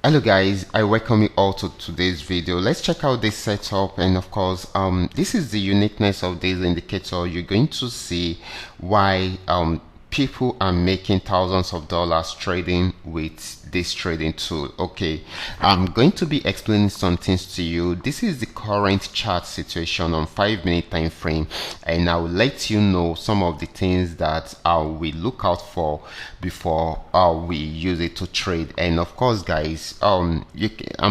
Hello guys, I welcome you all to today's video. Let's check out this setup, and of course this is the uniqueness of this indicator. You're going to see why people are making thousands of dollars trading with this trading tool. Okay, I'm going to be explaining some things to you. This is the current chart situation on 5-minute time frame, and I will let you know some of the things that we look out for before we use it to trade. And of course guys, I'm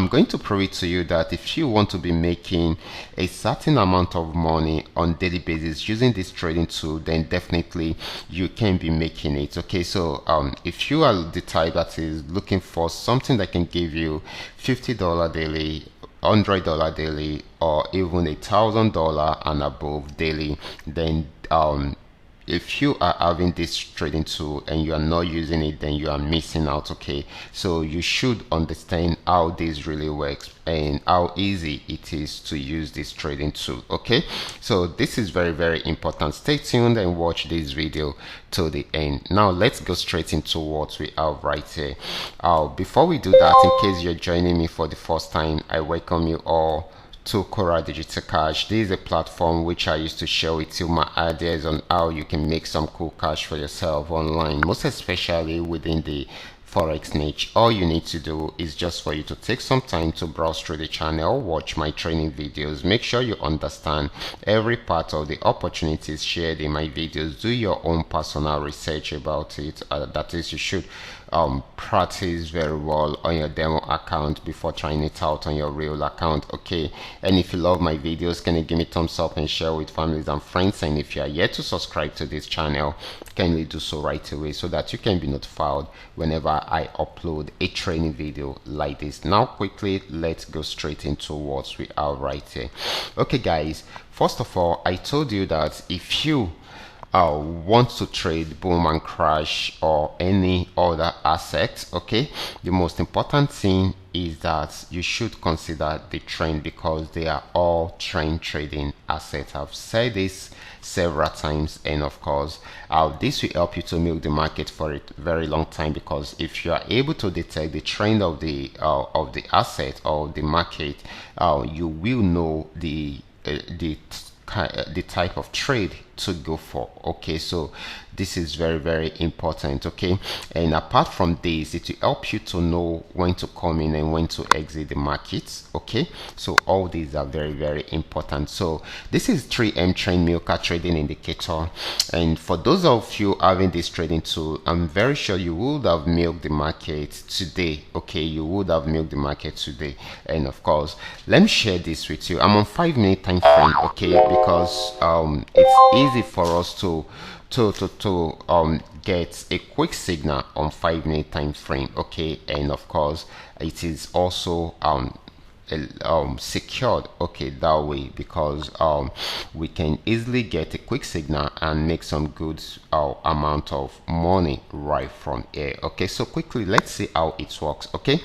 going to prove it to you that if you want to be making a certain amount of money on daily basis using this trading tool, then definitely you can be making it. Okay, so if you are the type that is looking for something that can give you $50 daily, $100 daily, or even $1,000 and above daily, then if you are having this trading tool and you are not using it, then you are missing out. Okay, so you should understand how this really works and how easy it is to use this trading tool. Okay, so this is very important. Stay tuned and watch this video till the end. Now let's go straight into what we have right here. Before we do that, in case you're joining me for the first time, I welcome you all to Qora Digital Cash. This is a platform which I used to share with you my ideas on how you can make some cool cash for yourself online, most especially within the Forex niche. All you need to do is just for you to take some time to browse through the channel, watch my training videos, make sure you understand every part of the opportunities shared in my videos, do your own personal research about it. That is, you should practice very well on your demo account before trying it out on your real account. Okay, and if you love my videos, can you give me thumbs up and share with families and friends? And if you are yet to subscribe to this channel, kindly do so right away so that you can be notified whenever I upload a training video like this. Now quickly, let's go straight into what we are right here. Okay guys, first of all, I told you that if you want to trade boom and crash or any other asset, okay, the most important thing is that you should consider the trend, because they are all trend trading assets. I've said this several times, and of course this will help you to milk the market for a very long time, because if you are able to detect the trend of the asset or the market, you will know the type of trade to go for. Okay, so this is very important. Okay, and apart from this, it will help you to know when to come in and when to exit the markets. Okay, so all these are very important. So this is 3M trend milker trading indicator, and for those of you having this trading tool, I'm very sure you would have milked the market today. Okay, you would have milked the market today. And of course, let me share this with you. I'm on 5-minute time frame. Okay, because it's easy for us to get a quick signal on 5-minute time frame. Okay, and of course it is also secured, okay, that way, because we can easily get a quick signal and make some good amount of money right from here. Okay, so quickly, let's see how it works. Okay,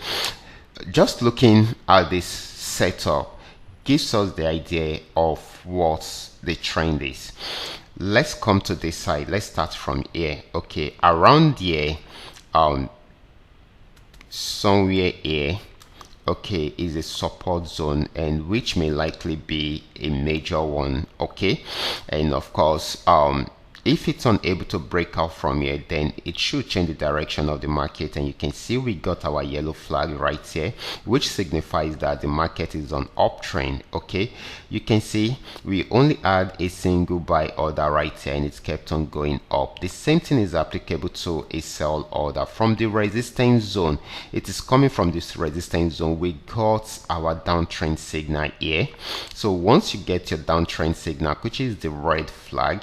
just looking at this setup gives us the idea of what the trend is. Let's come to this side. Let's start from here. Okay, around here, somewhere here, okay, is a support zone, and which may likely be a major one. Okay, and of course if it's unable to break out from here, then it should change the direction of the market, and you can see we got our yellow flag right here, which signifies that the market is on uptrend. Okay, you can see we only had a single buy order right here, and it's kept on going up. The same thing is applicable to a sell order from the resistance zone. It is coming from this resistance zone. We got our downtrend signal here. So once you get your downtrend signal, which is the red flag,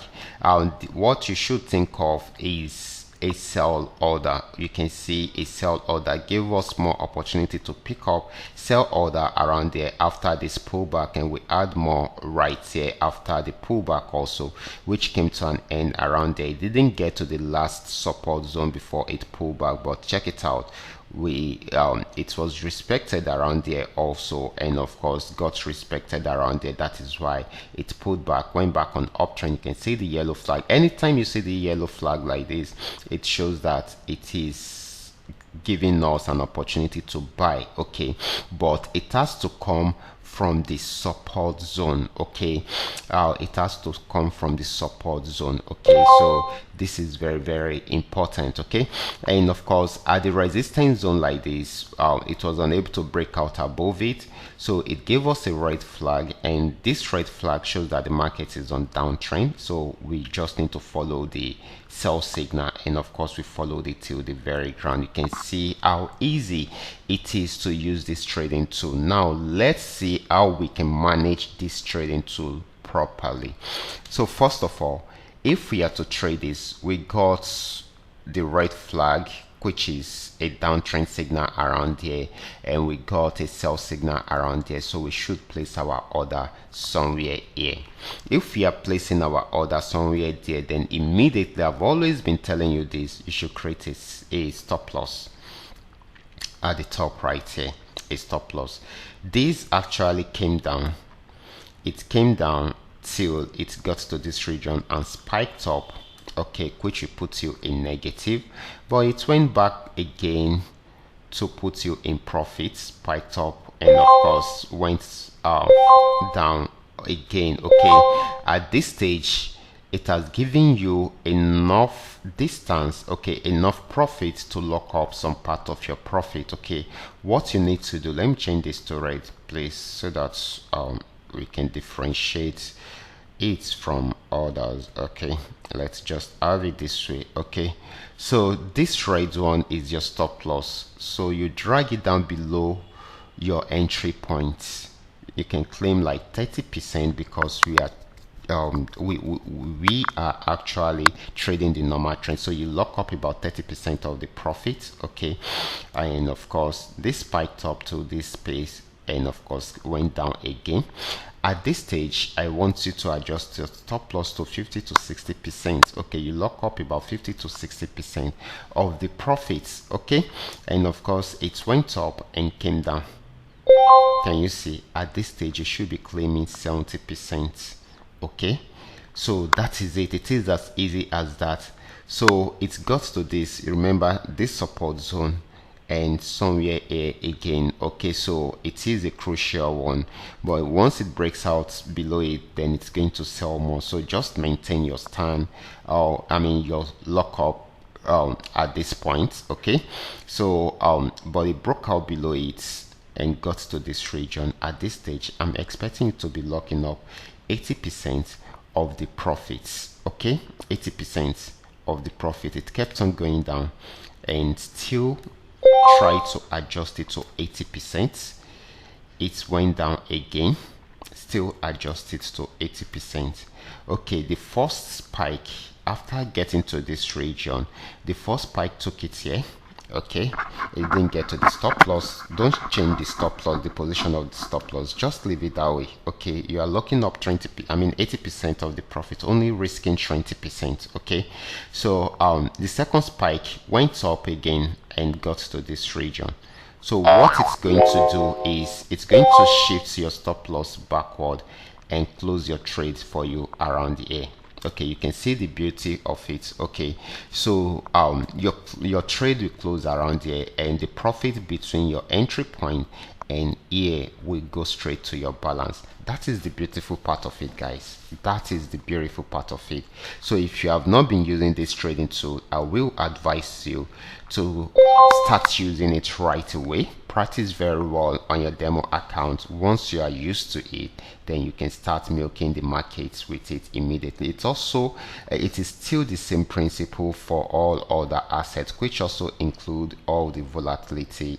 what you should think of is a sell order. You can see a sell order gave us more opportunity to pick up sell order around there after this pullback, and we add more right here after the pullback also, which came to an end around there. It didn't get to the last support zone before it pulled back, but check it out, it was respected around there also, and of course got respected around there. That is why it pulled back, went back on uptrend. You can see the yellow flag. Anytime you see the yellow flag like this, it shows that it is giving us an opportunity to buy, okay, but it has to come from the support zone, okay. It has to come from the support zone, okay. So this is very, very important, okay. And of course, at the resistance zone like this, it was unable to break out above it, so it gave us a red flag, and this red flag shows that the market is on downtrend. So we just need to follow the sell signal, and of course we followed it till the very ground. You can see how easy it is to use this trading tool. Now let's see how we can manage this trading tool properly. So first of all, if we are to trade this, we got the red flag, which is a downtrend signal around here, and we got a sell signal around there, so we should place our order somewhere here. If we are placing our order somewhere there, then immediately, I've always been telling you this, you should create a stop loss at the top right here, a stop loss. This actually came down, it came down till it got to this region and spiked up, okay, which will put you in negative, but it went back again to put you in profit, spiked up, and of course went down again, okay. At this stage, it has given you enough distance, okay, enough profit to lock up some part of your profit, okay. What you need to do, let me change this to red, please, so that we can differentiate it from others, okay. Let's just have it this way, okay. So this red one is your stop loss, so you drag it down below your entry point. You can claim like 30% because we are we are actually trading the normal trend, so you lock up about 30% of the profit, okay. And of course this spiked up to this space, and of course went down again. At this stage, I want you to adjust your stop loss to 50 to 60%, okay. You lock up about 50 to 60% of the profits, okay. And of course it went up and came down. Can you see? At this stage you should be claiming 70%, okay. So that is it. It is as easy as that. So it got to this, remember, this support zone, and somewhere here again, okay. So it is a crucial one, but once it breaks out below it, then it's going to sell more. So just maintain your stand, or I mean your lockup at this point, okay. So but it broke out below it and got to this region. At this stage, I'm expecting it to be locking up 80% of the profits, okay. 80% of the profit. It kept on going down and still try to adjust it to 80%. It went down again, still adjust it to 80%, okay. The first spike after getting to this region, the first spike took it here, okay. It didn't get to the stop loss. Don't change the stop loss, the position of the stop loss, just leave it that way, okay. You are locking up 80% of the profit, only risking 20%, okay. So the second spike went up again and got to this region. So what it's going to do is it's going to shift your stop loss backward and close your trade for you around here, okay. You can see the beauty of it, okay. So your trade will close around here, and the profit between your entry point and here will go straight to your balance. That is the beautiful part of it, guys. That is the beautiful part of it. So if you have not been using this trading tool, I will advise you to start using it right away. Practice very well on your demo account. Once you are used to it, then you can start milking the markets with it immediately. It's also it is still the same principle for all other assets, which also include all the volatilities,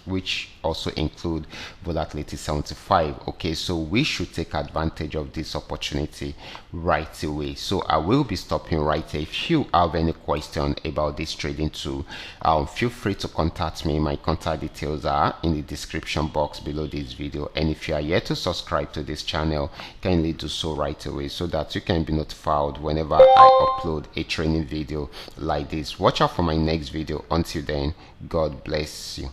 which also include volatility 75, okay. So we should take advantage of this opportunity right away. So I will be stopping right here. If you have any question about this trading tool, feel free to contact me. My contact details are in the description box below this video, and if you are yet to subscribe to this channel, kindly do so right away so that you can be notified whenever I upload a training video like this. Watch out for my next video. Until then, God bless you.